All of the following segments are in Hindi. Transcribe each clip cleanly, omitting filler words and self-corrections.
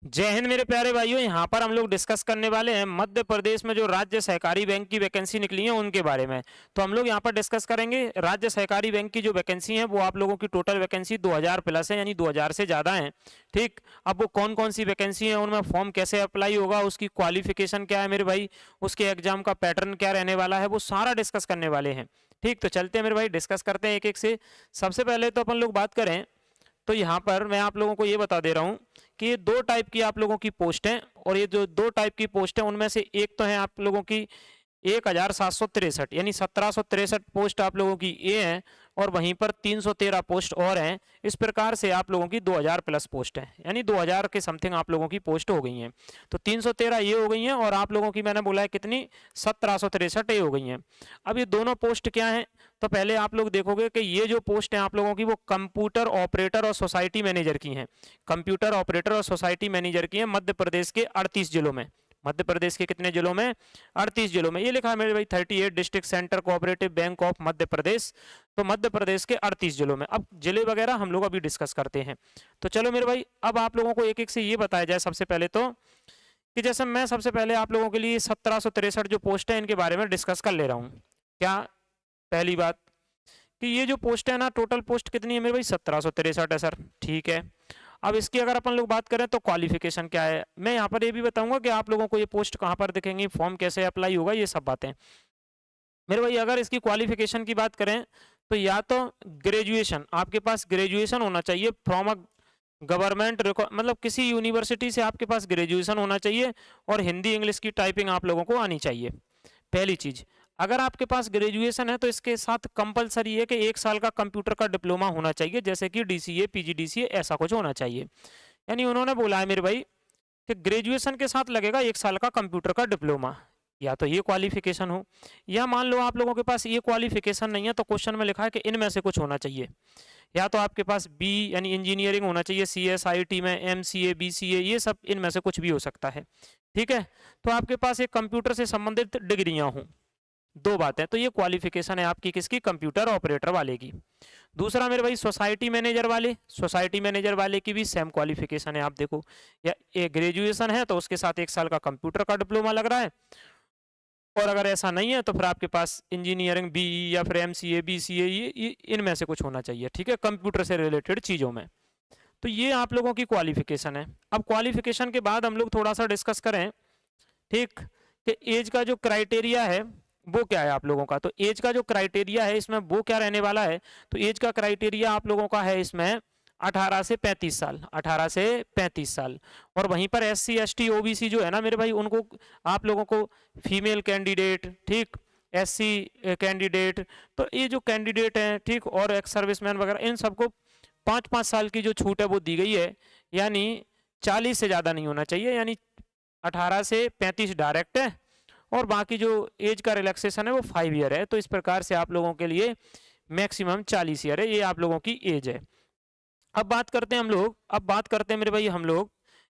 जय हिंद मेरे प्यारे भाइयों। यहाँ पर हम लोग डिस्कस करने वाले हैं मध्य प्रदेश में जो राज्य सहकारी बैंक की वैकेंसी निकली है उनके बारे में। तो हम लोग यहाँ पर डिस्कस करेंगे राज्य सहकारी बैंक की जो वैकेंसी है वो आप लोगों की टोटल वैकेंसी 2000 प्लस है, यानी 2000 से ज़्यादा है। ठीक, अब वो कौन कौन सी वैकेंसी है, उनमें फॉर्म कैसे अप्लाई होगा, उसकी क्वालिफिकेशन क्या है मेरे भाई, उसके एग्जाम का पैटर्न क्या रहने वाला है, वो सारा डिस्कस करने वाले हैं। ठीक, तो चलते हैं मेरे भाई, डिस्कस करते हैं एक एक से। सबसे पहले तो अपन लोग बात करें तो यहाँ पर मैं आप लोगों को ये बता दे रहा हूँ कि ये दो टाइप की आप लोगों की पोस्ट हैं, और ये जो दो टाइप की पोस्ट है उनमें से एक तो है आप लोगों की 1763, यानी 1763 पोस्ट आप लोगों की ये है, और वहीं पर 313 पोस्ट और हैं। इस प्रकार से आप लोगों की 2000 प्लस पोस्ट है, यानी 2000 के समथिंग आप लोगों की पोस्ट हो गई हैं। तो 313 ये हो गई हैं, और आप लोगों की मैंने बोला है कितनी, 1763 ये हो गई हैं। अब ये दोनों पोस्ट क्या हैं, तो पहले आप लोग देखोगे कि ये जो पोस्ट है आप लोगों की वो कंप्यूटर ऑपरेटर और सोसाइटी मैनेजर की हैं। कंप्यूटर ऑपरेटर और सोसाइटी मैनेजर की हैं मध्य प्रदेश के 38 जिलों में। मध्य प्रदेश के कितने जिलों में, 38 जिलों में। ये लिखा है मेरे भाई 38 district centre cooperative bank of Madhya Pradesh. तो मध्य प्रदेश के 38 जिलों में। अब जिले वगैरह हम लोग अभी डिस्कस करते हैं। तो चलो मेरे भाई, अब आप लोगों को एक एक से ये बताया जाए सबसे पहले तो, कि जैसे मैं सबसे पहले आप लोगों के लिए 1763 जो पोस्ट है इनके बारे में डिस्कस कर ले रहा हूँ। क्या, पहली बात कि ये जो पोस्ट है ना, टोटल पोस्ट कितनी है मेरे भाई, 1763 है सर। ठीक है, अब इसकी अगर अपन लोग बात करें तो क्वालिफिकेशन क्या है, मैं यहाँ पर ये भी बताऊंगा कि आप लोगों को ये पोस्ट कहाँ पर दिखेंगी, फॉर्म कैसे अप्लाई होगा, ये सब बातें मेरे भाई। अगर इसकी क्वालिफिकेशन की बात करें तो या तो ग्रेजुएशन, आपके पास ग्रेजुएशन होना चाहिए फ्रॉम अ गवर्नमेंट, मतलब किसी यूनिवर्सिटी से आपके पास ग्रेजुएशन होना चाहिए, और हिंदी इंग्लिश की टाइपिंग आप लोगों को आनी चाहिए, पहली चीज। अगर आपके पास ग्रेजुएशन है तो इसके साथ कंपलसरी है कि 1 साल का कंप्यूटर का डिप्लोमा होना चाहिए, जैसे कि डीसीए पीजीडीसीए ऐसा कुछ होना चाहिए। यानी उन्होंने बोला है मेरे भाई कि ग्रेजुएशन के साथ लगेगा 1 साल का कंप्यूटर का डिप्लोमा, या तो ये क्वालिफिकेशन हो, या मान लो आप लोगों के पास ये क्वालिफिकेशन नहीं है तो क्वेश्चन में लिखा है कि इनमें से कुछ होना चाहिए। या तो आपके पास बी यानी इंजीनियरिंग होना चाहिए, सीएसआईटी में, एमसीए बीसीए, ये सब इनमें से कुछ भी हो सकता है। ठीक है, तो आपके पास एक कंप्यूटर से संबंधित डिग्रियां हों, दो बातें। तो ये क्वालिफिकेशन है आपकी किसकी, कंप्यूटर ऑपरेटर वाले की। दूसरा मेरे भाई सोसाइटी मैनेजर वाले, सोसाइटी मैनेजर वाले की भी सेम क्वालिफिकेशन है। आप देखो, या एक ग्रेजुएशन है तो उसके साथ 1 साल का कंप्यूटर का डिप्लोमा लग रहा है, और अगर ऐसा नहीं है तो फिर आपके पास इंजीनियरिंग बी या फिर एमसीए बीसीए, ये इनमें से कुछ होना चाहिए। ठीक है, कंप्यूटर से रिलेटेड चीज़ों में। तो ये आप लोगों की क्वालिफिकेशन है। अब क्वालिफिकेशन के बाद हम लोग थोड़ा सा डिस्कस करें, ठीक, कि एज का जो क्राइटेरिया है वो क्या है आप लोगों का। तो एज का जो क्राइटेरिया है इसमें वो क्या रहने वाला है, तो एज का क्राइटेरिया आप लोगों का है इसमें 18 से 35 साल, 18 से 35 साल। और वहीं पर एससी एसटी ओबीसी जो है ना मेरे भाई, उनको आप लोगों को फीमेल कैंडिडेट, ठीक, एससी कैंडिडेट, तो ये जो कैंडिडेट हैं, ठीक, और एक्स सर्विसमैन वगैरह, इन सबको 5-5 साल की जो छूट है वो दी गई है, यानी 40 से ज़्यादा नहीं होना चाहिए, यानी 18 से 35 डायरेक्ट है, और बाकी जो एज का रिलैक्सेशन है वो 5 ईयर है। तो इस प्रकार से आप लोगों के लिए मैक्सिमम 40 ईयर है, ये आप लोगों की एज है। अब बात करते हैं हम लोग, अब बात करते हैं मेरे भाई हम लोग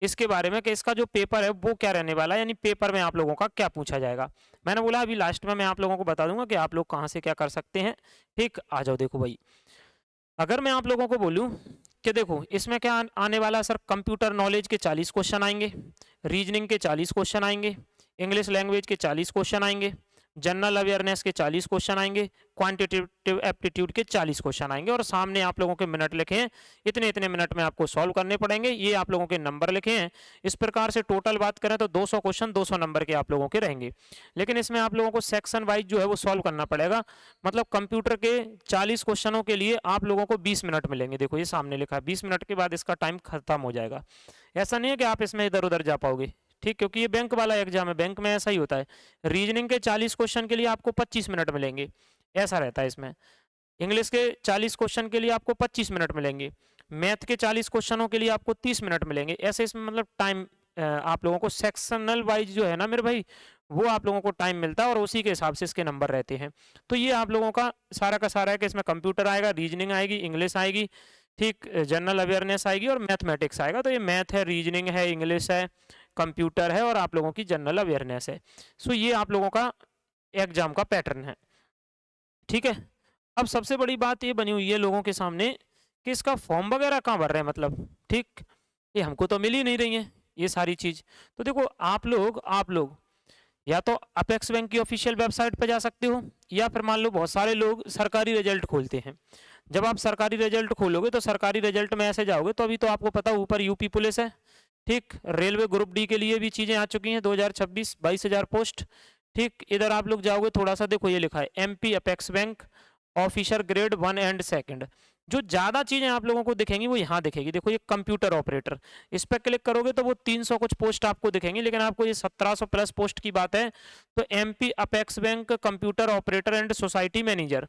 इसके बारे में कि इसका जो पेपर है वो क्या रहने वाला है, यानी पेपर में आप लोगों का क्या पूछा जाएगा। मैंने बोला अभी लास्ट में मैं आप लोगों को बता दूंगा कि आप लोग कहाँ से क्या कर सकते हैं। ठीक, आ जाओ देखो भाई, अगर मैं आप लोगों को बोलूं कि देखो इसमें क्या आने वाला है सर, कंप्यूटर नॉलेज के 40 क्वेश्चन आएंगे, रीजनिंग के 40 क्वेश्चन आएंगे, इंग्लिश लैंग्वेज के 40 क्वेश्चन आएंगे, जनरल अवेयरनेस के 40 क्वेश्चन आएंगे, क्वांटिटेटिव एप्टीट्यूड के 40 क्वेश्चन आएंगे, और सामने आप लोगों के मिनट लिखे हैं, इतने इतने मिनट में आपको सॉल्व करने पड़ेंगे, ये आप लोगों के नंबर लिखे हैं। इस प्रकार से टोटल बात करें तो 200 क्वेश्चन 200 नंबर के आप लोगों के रहेंगे। लेकिन इसमें आप लोगों को सेक्शन वाइज जो है वो सॉल्व करना पड़ेगा, मतलब कंप्यूटर के 40 क्वेश्चनों के लिए आप लोगों को 20 मिनट मिलेंगे। देखो ये सामने लिखा है, 20 मिनट के बाद इसका टाइम खत्म हो जाएगा। ऐसा नहीं है कि आप इसमें इधर उधर जा पाओगे, ठीक, क्योंकि ये बैंक वाला एग्जाम है, बैंक में ऐसा ही होता है। रीजनिंग के 40 क्वेश्चन के लिए आपको 25 मिनट मिलेंगे, ऐसा रहता है इसमें। इंग्लिश के 40 क्वेश्चन के लिए आपको 25 मिनट मिलेंगे, मैथ के 40 क्वेश्चनों के लिए आपको 30 मिनट मिलेंगे। ऐसे इसमें मतलब टाइम आप लोगों को सेक्शनल वाइज जो है ना मेरे भाई, वो आप लोगों को टाइम मिलता है, और उसी के हिसाब से इसके नंबर रहते हैं। तो ये आप लोगों का सारा है कि इसमें कंप्यूटर आएगा, रीजनिंग आएगी, इंग्लिश आएगी, ठीक, जनरल अवेयरनेस आएगी, और मैथमेटिक्स आएगा। तो ये मैथ है, रीजनिंग है, इंग्लिश है, कंप्यूटर है, और आप लोगों की जनरल अवेयरनेस है। सो ये आप लोगों का एग्जाम का पैटर्न है। ठीक है, अब सबसे बड़ी बात ये बनी हुई है लोगों के सामने कि इसका फॉर्म वगैरह कहाँ भर रहे हैं, मतलब ठीक, ये हमको तो मिल ही नहीं रही है। ये सारी चीज। तो देखो आप लोग या तो अपेक्स बैंक की ऑफिशियल वेबसाइट पर जा सकते हो, या फिर मान लो बहुत सारे लोग सरकारी रिजल्ट खोलते हैं। जब आप सरकारी रिजल्ट खोलोगे तो सरकारी रिजल्ट में ऐसे जाओगे तो अभी तो आपको पता ऊपर यूपी पुलिस है, ठीक, रेलवे ग्रुप डी के लिए भी चीजें आ चुकी हैं 2026 22,000 पोस्ट। ठीक, इधर आप लोग जाओगे थोड़ा सा, देखो ये लिखा है MP apex bank officer grade 1 and 2। जो ज्यादा चीजें आप लोगों को दिखेंगी वो यहाँ दिखेगी, देखो ये कंप्यूटर ऑपरेटर, इस पर क्लिक करोगे तो वो 300 कुछ पोस्ट आपको दिखेंगी, लेकिन आपको ये 1700 प्लस पोस्ट की बात है। तो MP apex bank computer operator and society manager,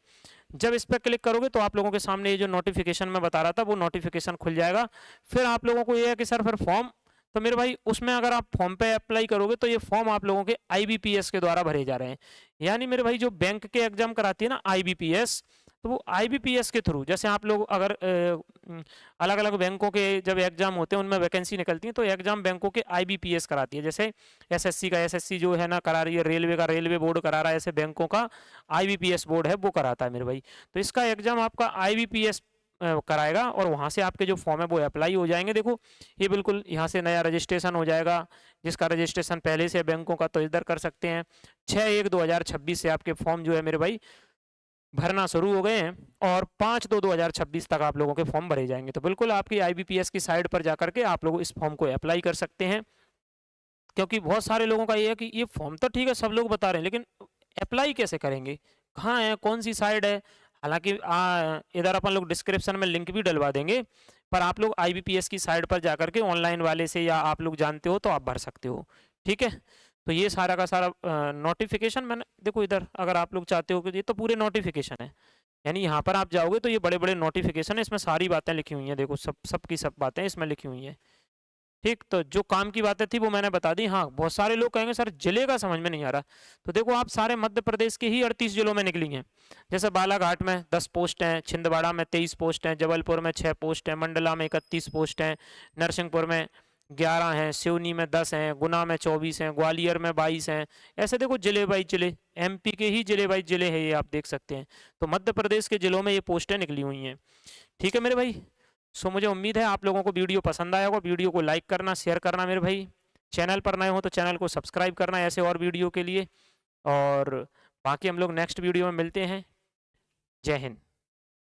जब इस पर क्लिक करोगे तो आप लोगों के सामने ये जो नोटिफिकेशन में बता रहा था वो नोटिफिकेशन खुल जाएगा। फिर आप लोगों को ये है कि सर फिर फॉर्म, तो मेरे भाई उसमें अगर आप फॉर्म पे अप्लाई करोगे तो ये फॉर्म आप लोगों के आईबीपीएस के द्वारा भरे जा रहे हैं। यानी मेरे भाई जो बैंक के एग्जाम कराती है ना आईबीपीएस, तो वो आईबीपीएस के थ्रू, जैसे आप लोग अगर अलग अलग बैंकों के जब एग्जाम होते हैं उनमें वैकेंसी निकलती है तो एग्जाम बैंकों के आईबीपीएस कराती है। जैसे एसएससी का एसएससी जो है ना करा रही है, रेलवे का रेलवे बोर्ड करा रहा है, ऐसे बैंकों का आईबीपीएस बोर्ड है वो कराता है मेरे भाई। तो इसका एग्जाम आपका आईबीपीएस कराएगा और वहाँ से आपके जो फॉर्म है वो अप्लाई हो जाएंगे। देखो ये बिल्कुल यहाँ से नया रजिस्ट्रेशन हो जाएगा, जिसका रजिस्ट्रेशन पहले से बैंकों का तो इधर कर सकते हैं। 6/1/2026 से आपके फॉर्म जो है मेरे भाई भरना शुरू हो गए हैं और 5/2/2026 तक आप लोगों के फॉर्म भरे जाएंगे। तो बिल्कुल आपकी आईबीपीएस की साइट पर जाकर के आप लोग इस फॉर्म को अप्लाई कर सकते हैं, क्योंकि बहुत सारे लोगों का ये है कि ये फॉर्म तो ठीक है सब लोग बता रहे हैं, लेकिन अप्लाई कैसे करेंगे, कहाँ है, कौन सी साइट है। हालांकि इधर अपन लोग डिस्क्रिप्शन में लिंक भी डलवा देंगे, पर आप लोग आईबीपीएस की साइट पर जाकर के ऑनलाइन वाले से या आप लोग जानते हो तो आप भर सकते हो। ठीक है, तो ये सारा का सारा नोटिफिकेशन मैंने, देखो इधर अगर आप लोग चाहते हो कि ये तो पूरे नोटिफिकेशन है, यानी यहाँ पर आप जाओगे तो ये बड़े बड़े नोटिफिकेशन है, इसमें सारी बातें लिखी हुई हैं, देखो सब की सब बातें इसमें लिखी हुई हैं। ठीक, तो जो काम की बातें थी वो मैंने बता दी। हाँ, बहुत सारे लोग कहेंगे सर जिले का समझ में नहीं आ रहा, तो देखो आप सारे मध्य प्रदेश के ही 38 जिलों में निकली हैं। जैसे बालाघाट में 10 पोस्ट हैं, छिंदवाड़ा में 23 पोस्ट हैं, जबलपुर में 6 पोस्ट हैं, मंडला में 31 पोस्ट हैं, नरसिंहपुर में 11 हैं, सिवनी में 10 हैं, गुना में 24 हैं, ग्वालियर में 22 हैं। ऐसे देखो जिले बाई जिले, एमपी के ही जिले बाई जिले है ये, आप देख सकते हैं। तो मध्य प्रदेश के जिलों में ये पोस्टें निकली हुई हैं। ठीक है मेरे भाई, सो मुझे उम्मीद है आप लोगों को वीडियो पसंद आया होगा। वीडियो को लाइक करना, शेयर करना मेरे भाई, चैनल पर नए हो तो चैनल को सब्सक्राइब करना ऐसे और वीडियो के लिए। और बाकी हम लोग नेक्स्ट वीडियो में मिलते हैं। जय हिंद।